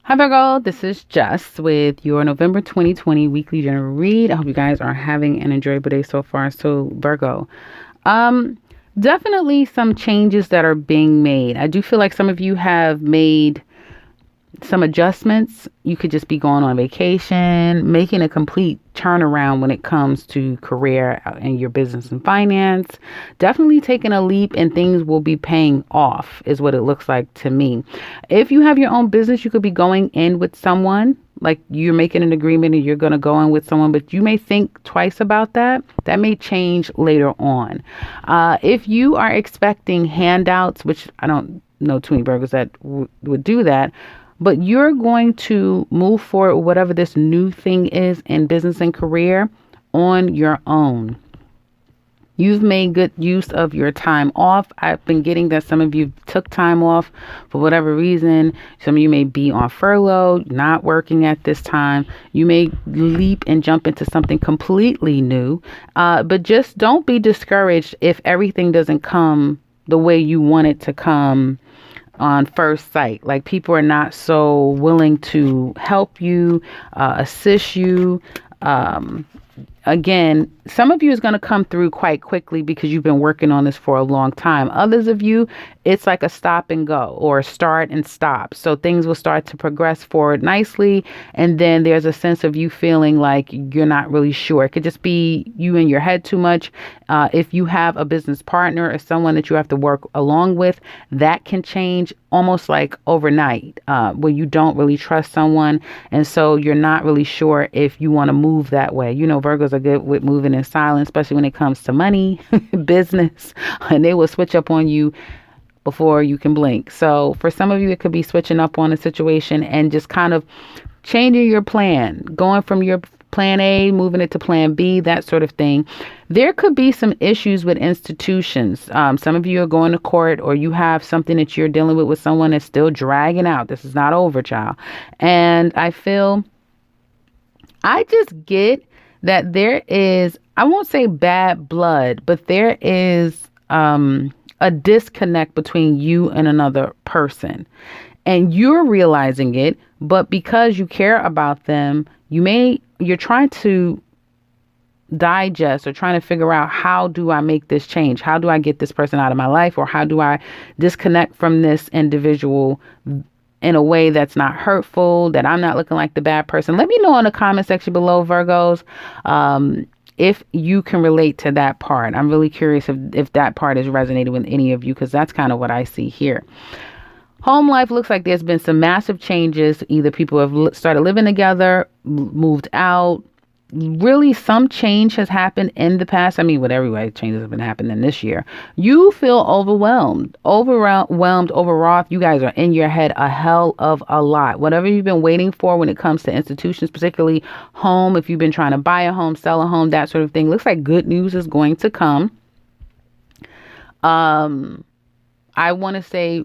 Hi Virgo, this is Jess with your November 2020 weekly general read. I hope you guys are having an enjoyable day so far. So Virgo, um, definitely some changes that are being made. I do feel like some of you have made some adjustments. You could just be going on vacation, making a complete turnaround when it comes to career and your business and finance. Definitely taking a leap and things will be paying off is what it looks like to me. If you have your own business, you could be going in with someone. Like you're making an agreement and you're going to go in with someone, but you may think twice about that. That may change later on. If you are expecting handouts, which I don't know too many Virgos that would do that, but you're going to move forward, whatever this new thing is in business and career, on your own. You've made good use of your time off. I've been getting that some of you took time off for whatever reason. Some of you may be on furlough, not working at this time. You may leap and jump into something completely new. But just don't be discouraged if everything doesn't come the way you want it to come on first sight. Like people are not so willing to help you, assist you. Again, some of you is going to come through quite quickly because you've been working on this for a long time. Others of you, it's like a stop and go or start and stop. So things will start to progress forward nicely. And then there's a sense of you feeling like you're not really sure. It could just be you in your head too much. If you have a business partner or someone that you have to work along with, that can change almost like overnight, where you don't really trust someone. And so you're not really sure if you want to move that way. You know, Virgos are good with moving in silence, especially when it comes to money, business, and they will switch up on you before you can blink. So for some of you, it could be switching up on a situation and just kind of changing your plan, going from your plan A, moving it to plan B, that sort of thing. There could be some issues with institutions. Some of you are going to court or you have something that you're dealing with someone that's still dragging out. This is not over, child. And I just get that there is, I won't say bad blood, but there is a disconnect between you and another person. And you're realizing it, but because you care about them, you're trying to digest or trying to figure out, how do I make this change? How do I get this person out of my life? Or how do I disconnect from this individual in a way that's not hurtful, that I'm not looking like the bad person? Let me know in the comment section below, Virgos, if you can relate to that part. I'm really curious if that part is resonating with any of you, because that's kind of what I see here. Home life looks like there's been some massive changes. Either people have started living together, moved out. Really, some change has happened in the past. I mean, with every changes have been happening this year. You feel overwhelmed, overwrought. You guys are in your head a hell of a lot. Whatever you've been waiting for when it comes to institutions, particularly home, if you've been trying to buy a home, sell a home, that sort of thing, looks like good news is going to come. I want to say,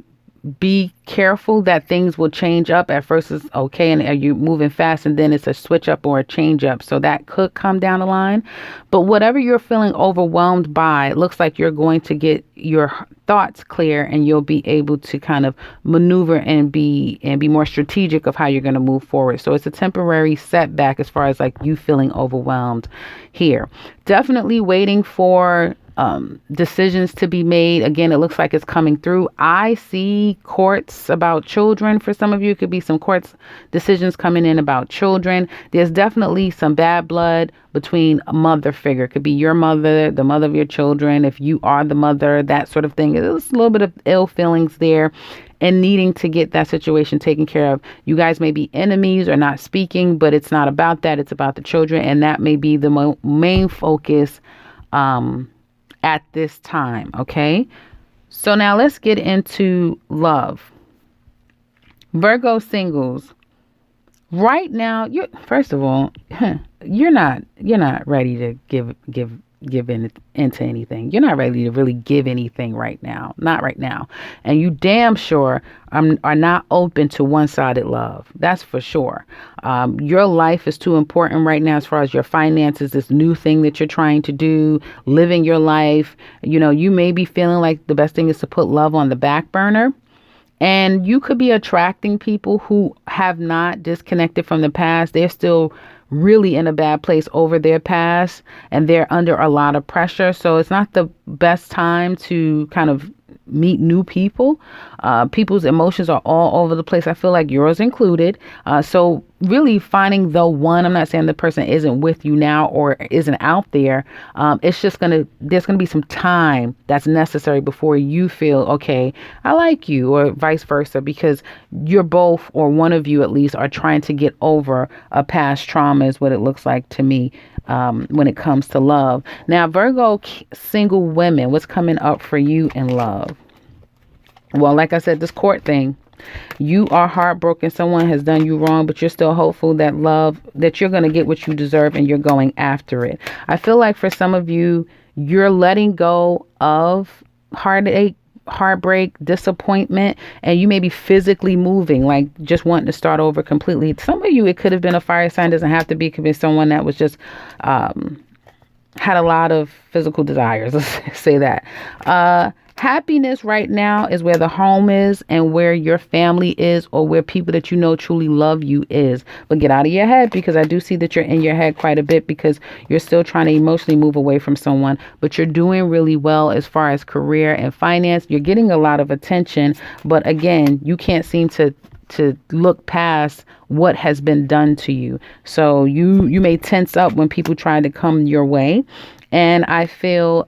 be careful that things will change up. At first it's okay, and are you moving fast, and then it's a switch up or a change up. So that could come down the line. But whatever you're feeling overwhelmed by, it looks like you're going to get your thoughts clear, and you'll be able to kind of maneuver and be more strategic of how you're going to move forward. So it's a temporary setback as far as like you feeling overwhelmed here. Definitely waiting for decisions to be made. Again, it looks like it's coming through. I see courts about children. For some of you, it could be some courts decisions coming in about children. There's definitely some bad blood between a mother figure. It could be your mother, the mother of your children, if you are the mother, that sort of thing. There's a little bit of ill feelings there and needing to get that situation taken care of. You guys may be enemies or not speaking, but it's not about that. It's about the children, and that may be the main focus at this time. Okay. So now let's get into love. Virgo singles. Right now, first of all, you're not ready to give into anything. You're not ready to really give anything right now. Not right now. And you damn sure are not open to one-sided love. That's for sure. Your life is too important right now as far as your finances, this new thing that you're trying to do, living your life. You know, you may be feeling like the best thing is to put love on the back burner And you could be attracting people who have not disconnected from the past. They're still really in a bad place over their past, and they're under a lot of pressure. So it's not the best time to kind of meet new people. People's emotions are all over the place. I feel like yours included. So really finding the one, I'm not saying the person isn't with you now or isn't out there. It's just there's gonna be some time that's necessary before you feel, okay, I like you, or vice versa, because you're both, or one of you at least, are trying to get over a past trauma is what it looks like to me. When it comes to love. Now, Virgo single women, what's coming up for you in love? Well, like I said, this court thing, you are heartbroken. Someone has done you wrong, but you're still hopeful that you're going to get what you deserve, and you're going after it. I feel like for some of you, you're letting go of heartache, heartbreak, disappointment, and you may be physically moving, like just wanting to start over completely. Some of you, it could have been a fire sign, doesn't have to be. It could be someone that was just had a lot of physical desires, let's say that. Happiness right now is where the home is, and where your family is, or where people that you know truly love you is. But get out of your head, because I do see that you're in your head quite a bit, because you're still trying to emotionally move away from someone, but you're doing really well as far as career and finance. You're getting a lot of attention, but again, you can't seem to look past what has been done to you. So you may tense up when people try to come your way. And I feel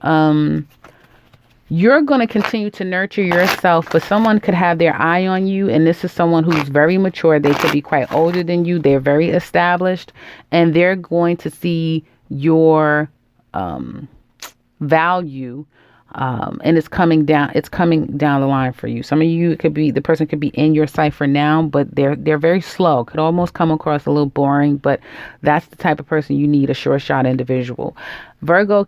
you're going to continue to nurture yourself, but someone could have their eye on you. And this is someone who's very mature. They could be quite older than you. They're very established, and they're going to see your value. And it's coming down the line for you. Some of you, the person could be in your cipher now, but they're very slow. Could almost come across a little boring, but that's the type of person you need, a sure shot individual. Virgo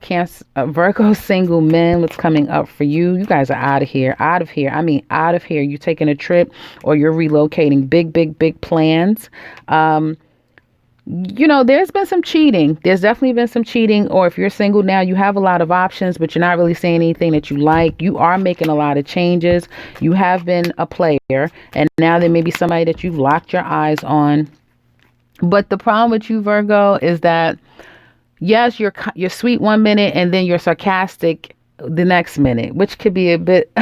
single men, what's coming up for you? You guys are out of here. I mean, out of here. You're taking a trip, or you're relocating. Big plans. There's been some cheating. There's definitely been some cheating. Or if you're single now, you have a lot of options, but you're not really saying anything that you like. You are making a lot of changes. You have been a player, and now there may be somebody that you've locked your eyes on. But the problem with you, Virgo, is that yes, you're sweet one minute, and then you're sarcastic the next minute, which could be a bit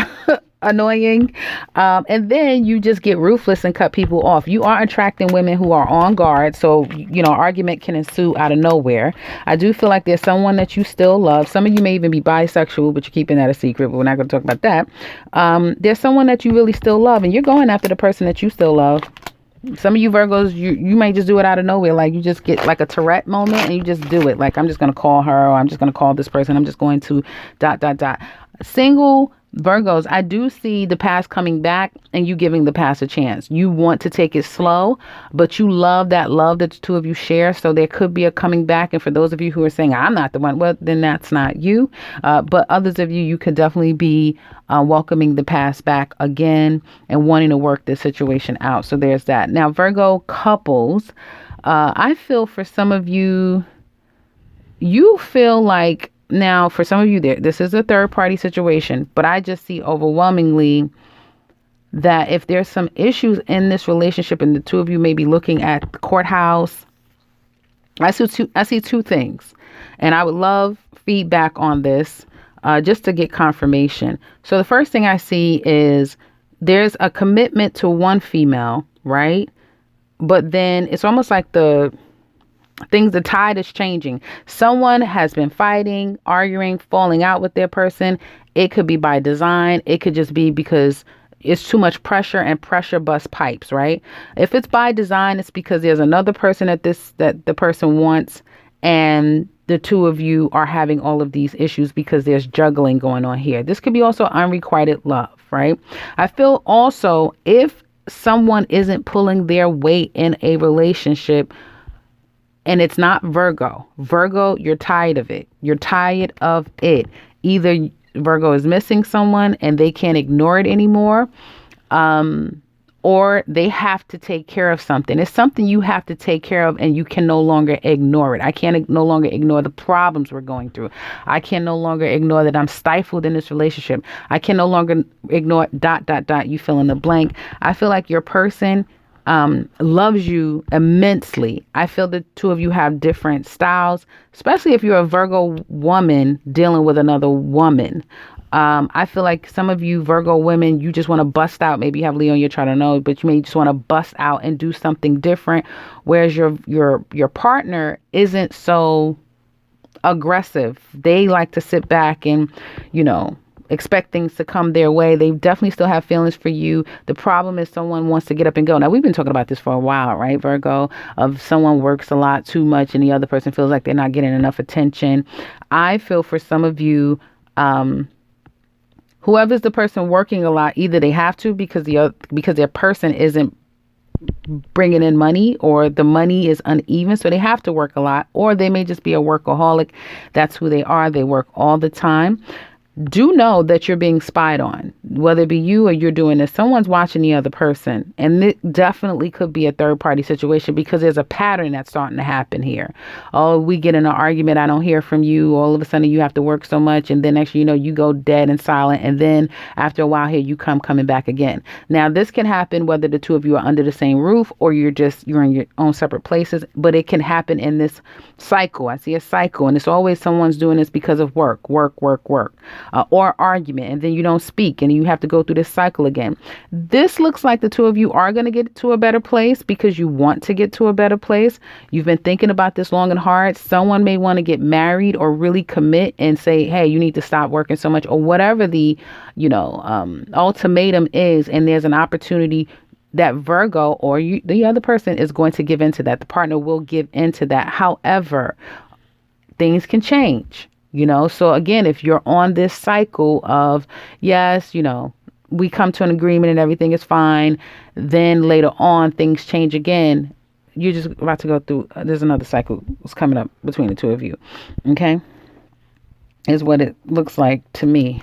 annoying. And then you just get ruthless and cut people off. You are attracting women who are on guard. So, argument can ensue out of nowhere. I do feel like there's someone that you still love. Some of you may even be bisexual, but you're keeping that a secret, but we're not going to talk about that. There's someone that you really still love, and you're going after the person that you still love. Some of you Virgos, you may just do it out of nowhere. Like, you just get like a Tourette moment, and you just do it. Like, I'm just going to call her, or I'm just going to call this person. I'm just going to ... Single Virgos, I do see the past coming back, and you giving the past a chance. You want to take it slow, but you love that the two of you share. So there could be a coming back. And for those of you who are saying, I'm not the one, well, then that's not you. But others of you could definitely be welcoming the past back again and wanting to work this situation out. So there's that. Now, Virgo couples, I feel for some of you, you feel like, now, for some of you, this is a third party situation, but I just see overwhelmingly that if there's some issues in this relationship, and the two of you may be looking at the courthouse, I see two things, and I would love feedback on this just to get confirmation. So the first thing I see is there's a commitment to one female, right? But then it's almost like the tide is changing. Someone has been fighting, arguing, falling out with their person. It could be by design. It could just be because it's too much pressure, and pressure busts pipes, right? If it's by design, it's because there's another person that the person wants, and the two of you are having all of these issues because there's juggling going on here. This could be also unrequited love, right? I feel also, if someone isn't pulling their weight in a relationship, and it's not Virgo, you're tired of it. You're tired of it. Either Virgo is missing someone and they can't ignore it anymore, or they have to take care of something. It's something you have to take care of, and you can no longer ignore it. I can't no longer ignore the problems we're going through. I can no longer ignore that I'm stifled in this relationship. I can no longer ignore ... You fill in the blank. I feel like your person loves you immensely. I feel the two of you have different styles, especially if you're a Virgo woman dealing with another woman. I feel like some of you Virgo women, you just want to bust out. Maybe you have Leo in your chart, I don't know, but you may just want to bust out and do something different. Whereas your partner isn't so aggressive. They like to sit back and, expect things to come their way. They definitely still have feelings for you. The problem is someone wants to get up and go. Now, we've been talking about this for a while, right, Virgo? Of someone works a lot too much and the other person feels like they're not getting enough attention. I feel for some of you, whoever's the person working a lot, either they have to because their person isn't bringing in money, or the money is uneven, so they have to work a lot, or they may just be a workaholic. That's who they are. They work all the time. Do know that you're being spied on, whether it be you or you're doing this. Someone's watching the other person, and it definitely could be a third party situation because there's a pattern that's starting to happen here. Oh, we get in an argument. I don't hear from you. All of a sudden you have to work so much. And then next, you go dead and silent. And then after a while here, you coming back again. Now, this can happen whether the two of you are under the same roof or you're in your own separate places, but it can happen in this cycle. I see a cycle, and it's always someone's doing this because of work. Or argument, and then you don't speak and you have to go through this cycle again. This looks like the two of you are going to get to a better place because you want to get to a better place. You've been thinking about this long and hard. Someone may want to get married or really commit and say, hey, you need to stop working so much, or whatever the, ultimatum is. And there's an opportunity that Virgo or the other person is going to give into that. The partner will give into that. However, things can change. So again, if you're on this cycle of, yes, we come to an agreement and everything is fine, then later on things change again, you're just about to go through, there's another cycle that's coming up between the two of you. Okay. Is what it looks like to me.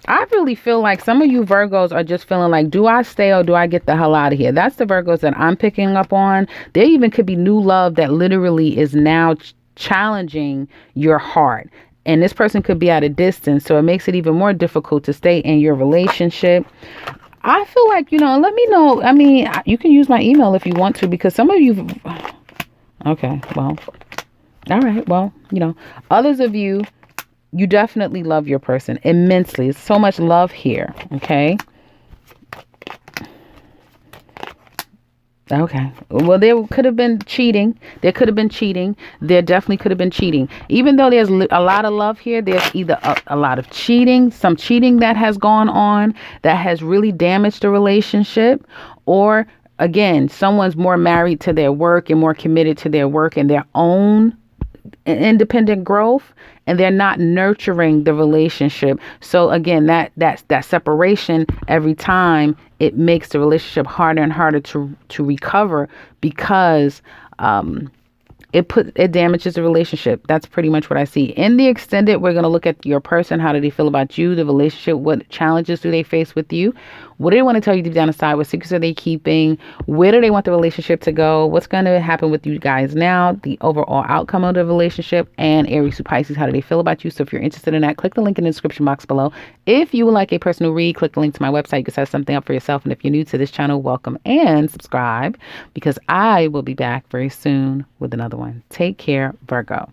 I really feel like some of you Virgos are just feeling like, do I stay or do I get the hell out of here? That's the Virgos that I'm picking up on. There even could be new love that literally is now challenging your heart. And this person could be at a distance, so it makes it even more difficult to stay in your relationship. I feel like, let me know. I mean, you can use my email if you want to, because some of you... Okay, well, all right. Well, others of you, you definitely love your person immensely. There's so much love here. Okay. Okay. Well, there could have been cheating. There could have been cheating. There definitely could have been cheating. Even though there's a lot of love here, there's either a lot of cheating, some cheating that has gone on that has really damaged the relationship, or again, someone's more married to their work and more committed to their work and their own independent growth, and they're not nurturing the relationship. So again, that separation, every time, it makes the relationship harder and harder to recover, because it damages the relationship. That's pretty much what I see. In the extended, we're going to look at your person. How do they feel about you, the relationship? What challenges do they face with you? What do they want to tell you deep down inside? What secrets are they keeping? Where do they want the relationship to go? What's going to happen with you guys now? The overall outcome of the relationship. And Aries to Pisces, how do they feel about you? So if you're interested in that, click the link in the description box below. If you would like a personal read, click the link to my website. You can set something up for yourself. And if you're new to this channel, welcome and subscribe, because I will be back very soon with another one. Take care, Virgo.